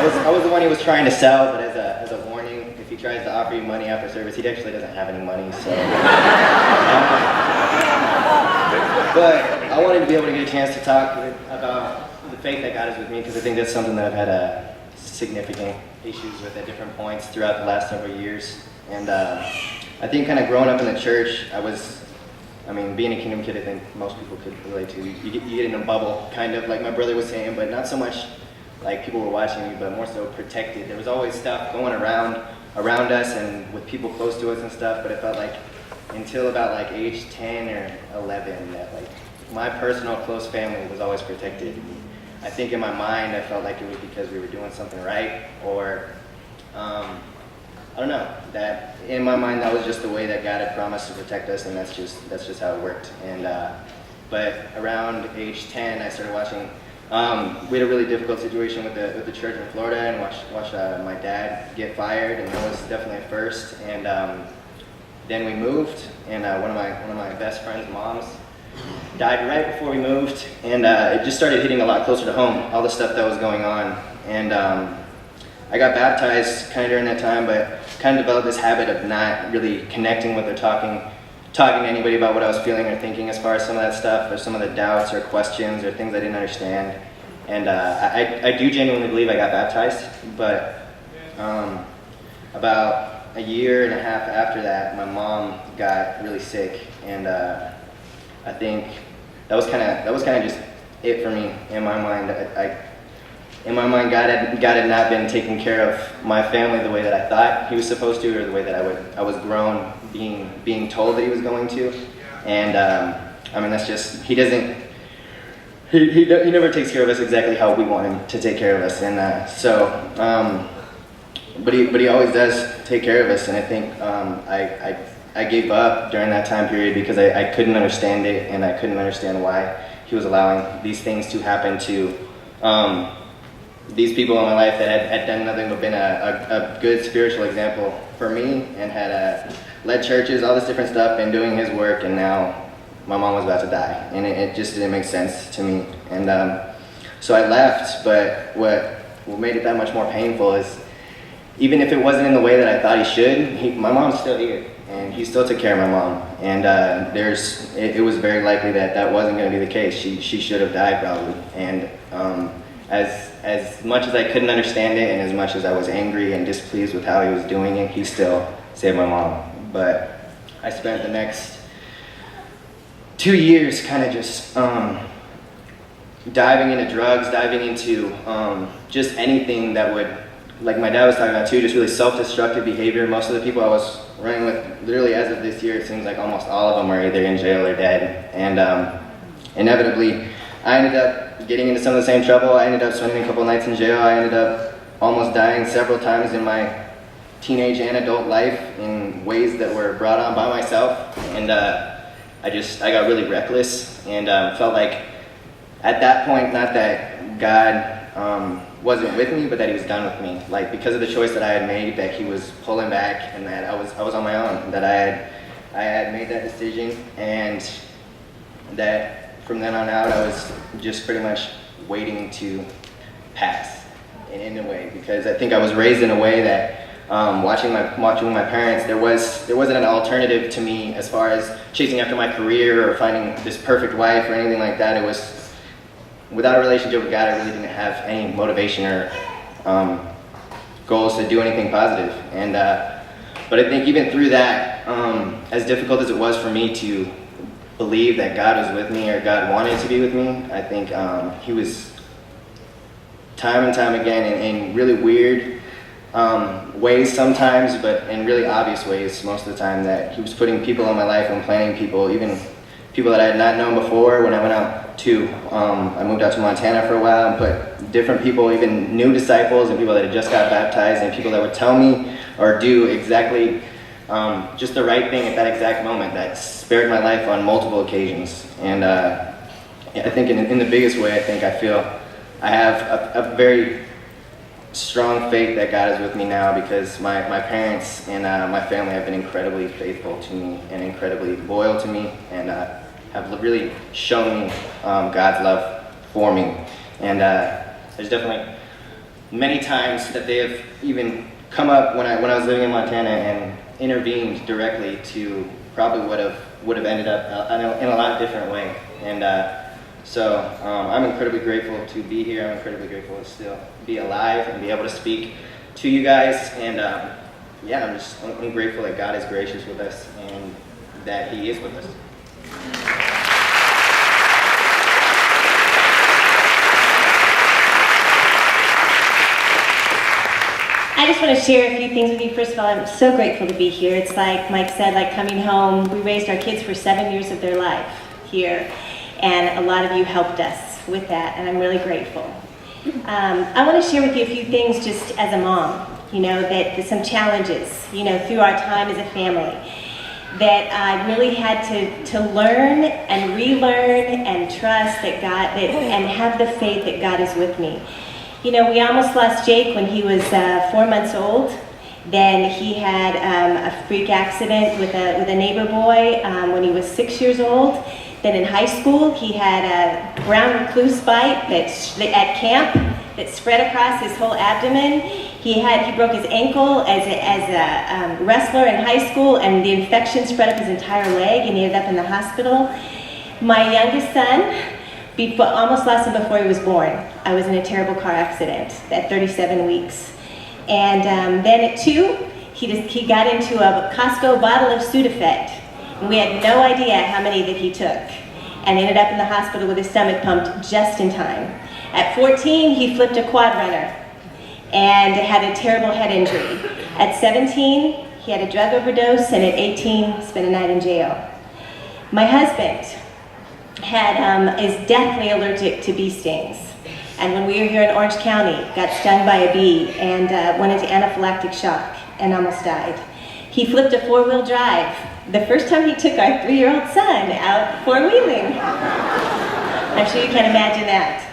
I was the one he was trying to sell, but as a warning, if he tries to offer you money after service, he actually doesn't have any money, so. But I wanted to be able to get a chance to talk about the faith that God is with me, because I think that's something that I've had significant issues with at different points throughout the last several years. And I think kind of growing up in the church, being a Kingdom kid, I think most people could relate to. You get in a bubble, kind of like my brother was saying, but not so much like people were watching me, but more so protected. There was always stuff going around us and with people close to us and stuff, but it felt like until about like age 10 or 11 that like my personal close family was always protected. I think in my mind I felt like it was because we were doing something right, or I don't know, that in my mind that was just the way that God had promised to protect us, and that's just how it worked. And but around age 10 I started watching, we had a really difficult situation with the church in Florida, and watched my dad get fired, and that was definitely a first. And then we moved, and one of my best friend's moms died right before we moved, and it just started hitting a lot closer to home, all the stuff that was going on. And I got baptized kind of during that time, but kind of developed this habit of not really connecting with or talking to anybody about what I was feeling or thinking as far as some of that stuff, or some of the doubts or questions or things I didn't understand. And I do genuinely believe I got baptized, but about a year and a half after that, my mom got really sick, and I think that was kind of just it for me in my mind. In my mind, God had not been taking care of my family the way that I thought He was supposed to, or the way that I was grown being told that He was going to. And that's just He doesn't. He never takes care of us exactly how we want Him to take care of us, and but he always does take care of us. And I think I gave up during that time period because I couldn't understand it, and I couldn't understand why He was allowing these things to happen to these people in my life that had done nothing but been a good spiritual example for me, and had led churches, all this different stuff, and doing His work, and now my mom was about to die, and it just didn't make sense to me. And so I left, but what made it that much more painful is, even if it wasn't in the way that I thought He should, my mom's still here, and He still took care of my mom. And it was very likely that wasn't going to be the case. She should have died probably. And as much as I couldn't understand it, and as much as I was angry and displeased with how He was doing it, He still saved my mom. But I spent the next 2 years kind of just diving into drugs, diving into just anything that would, like my dad was talking about too, just really self-destructive behavior. Most of the people I was running with, literally as of this year, it seems like almost all of them are either in jail or dead. And inevitably, I ended up getting into some of the same trouble. I ended up spending a couple nights in jail. I ended up almost dying several times in my teenage and adult life in ways that were brought on by myself. And I got really reckless, and felt like at that point, not that God wasn't with me, but that He was done with me. Like, because of the choice that I had made, that He was pulling back, and that I was on my own, that I had made that decision, and that from then on out I was just pretty much waiting to pass in a way, because I think I was raised in a way that watching my parents, there wasn't an alternative to me as far as chasing after my career or finding this perfect wife or anything like that. It was, without a relationship with God, I really didn't have any motivation or goals to do anything positive. And but I think even through that, as difficult as it was for me to believe that God was with me, or God wanted to be with me, I think He was time and time again in really weird ways sometimes, but in really obvious ways most of the time, that He was putting people in my life and planting people, even people that I had not known before. When I went out to, I moved out to Montana for a while, and put different people, even new disciples and people that had just got baptized, and people that would tell me or do exactly just the right thing at that exact moment, that spared my life on multiple occasions. And I think in the biggest way, I feel I have a very strong faith that God is with me now, because my parents and my family have been incredibly faithful to me and incredibly loyal to me, and have really shown me God's love for me. And there's definitely many times that they have even come up when I was living in Montana and intervened directly to probably would have ended up in a lot different way. And so I'm incredibly grateful to be here. I'm incredibly grateful to still be alive and be able to speak to you guys. And yeah, I'm grateful that God is gracious with us and that He is with us. I just want to share a few things with you. First of all, I'm so grateful to be here. It's like Mike said, like coming home. We raised our kids for 7 years of their life here, and a lot of you helped us with that, and I'm really grateful. I want to share with you a few things just as a mom, that there's some challenges, through our time as a family, that I really had to learn and relearn and trust that God, and have the faith that God is with me. We almost lost Jake when he was 4 months old. Then he had a freak accident with a neighbor boy when he was 6 years old. Then in high school, he had a brown recluse bite at camp that spread across his whole abdomen. He broke his ankle as a wrestler in high school, and the infection spread up his entire leg, and he ended up in the hospital. My youngest son, almost lost him before he was born. I was in a terrible car accident at 37 weeks. And then at 2, he got into a Costco bottle of Sudafed. And we had no idea how many that he took. And ended up in the hospital with his stomach pumped just in time. At 14, he flipped a quad runner and had a terrible head injury. At 17, he had a drug overdose, and at 18, spent a night in jail. My husband is deathly allergic to bee stings. And when we were here in Orange County, got stung by a bee and went into anaphylactic shock and almost died. He flipped a 4-wheel drive the first time he took our 3-year-old son out four-wheeling. I'm sure you can imagine that.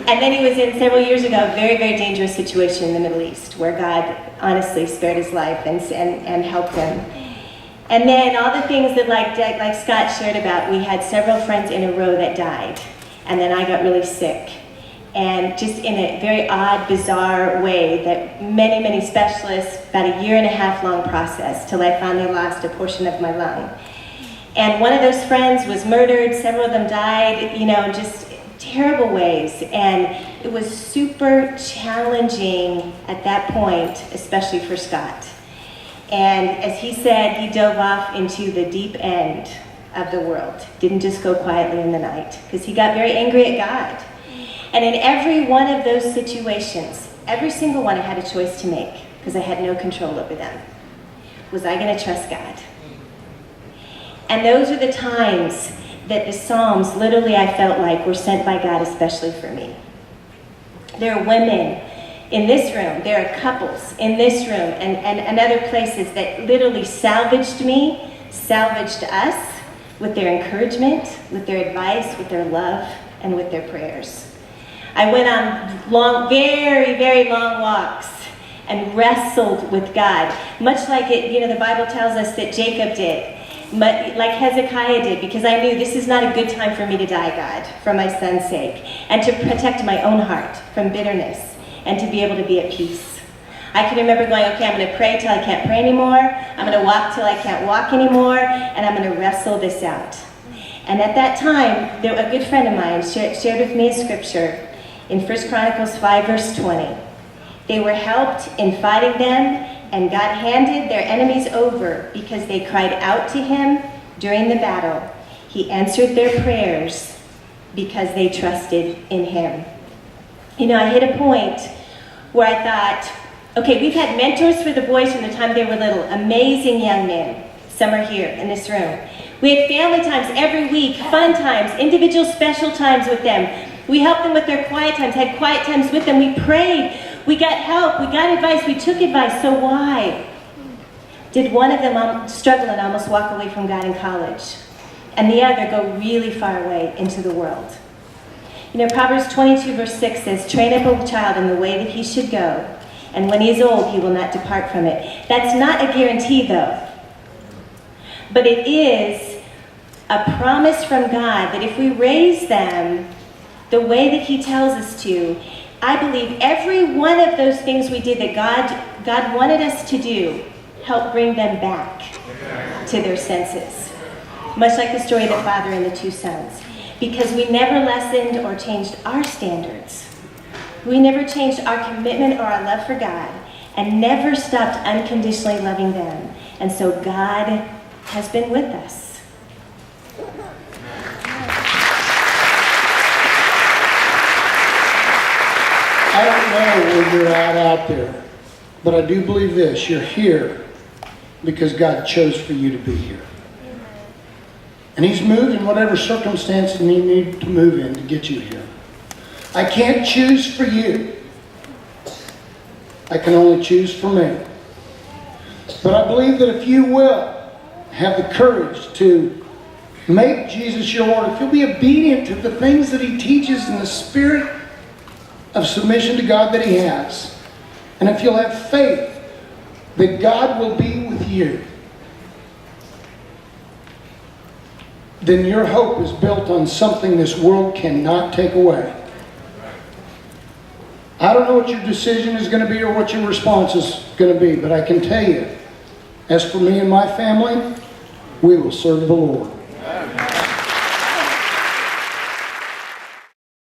And then he was in, several years ago, a very, very dangerous situation in the Middle East where God honestly spared his life and helped him. And then all the things that like Scott shared about, we had several friends in a row that died. And then I got really sick. And just in a very odd, bizarre way that many, many specialists, about a 1.5 year long process till I finally lost a portion of my lung. And one of those friends was murdered, several of them died, just terrible ways. And it was super challenging at that point, especially for Scott. And as he said, he dove off into the deep end of the world. Didn't just go quietly in the night, because he got very angry at God. And in every one of those situations, every single one I had a choice to make, because I had no control over them. Was I going to trust God? And those are the times that the Psalms, literally I felt like, were sent by God especially for me. There are women in this room, there are couples in this room and other places that literally salvaged me, salvaged us with their encouragement, with their advice, with their love, and with their prayers. I went on very, very long walks and wrestled with God, much like the Bible tells us that Jacob did, like Hezekiah did, because I knew this is not a good time for me to die, God, for my son's sake, and to protect my own heart from bitterness and to be able to be at peace. I can remember going, okay, I'm going to pray till I can't pray anymore, I'm going to walk till I can't walk anymore, and I'm going to wrestle this out. And at that time, a good friend of mine shared with me a scripture in 1 Chronicles 5, verse 20. They were helped in fighting them, and God handed their enemies over because they cried out to him during the battle. He answered their prayers because they trusted in him. I hit a point where I thought, okay, we've had mentors for the boys from the time they were little, amazing young men. Some are here in this room. We had family times every week, fun times, individual special times with them. We helped them with their quiet times, had quiet times with them. We prayed, we got help, we got advice, we took advice. So why did one of them struggle and almost walk away from God in college, and the other go really far away into the world? Proverbs 22, verse 6 says, train up a child in the way that he should go, and when he is old, he will not depart from it. That's not a guarantee, though. But it is a promise from God that if we raise them the way that he tells us to, I believe every one of those things we did that God wanted us to do helped bring them back to their senses. Much like the story of the father and the two sons. Because we never lessened or changed our standards. We never changed our commitment or our love for God, and never stopped unconditionally loving them. And so God has been with us. I don't know where you're at out there, but I do believe this: you're here because God chose for you to be here. And He's moved in whatever circumstances He needed to move in to get you here. I can't choose for you. I can only choose for me. But I believe that if you will have the courage to make Jesus your Lord, if you'll be obedient to the things that He teaches in the spirit of submission to God that He has, and if you'll have faith that God will be with you, then your hope is built on something this world cannot take away. I don't know what your decision is going to be or what your response is going to be, but I can tell you, as for me and my family, we will serve the Lord.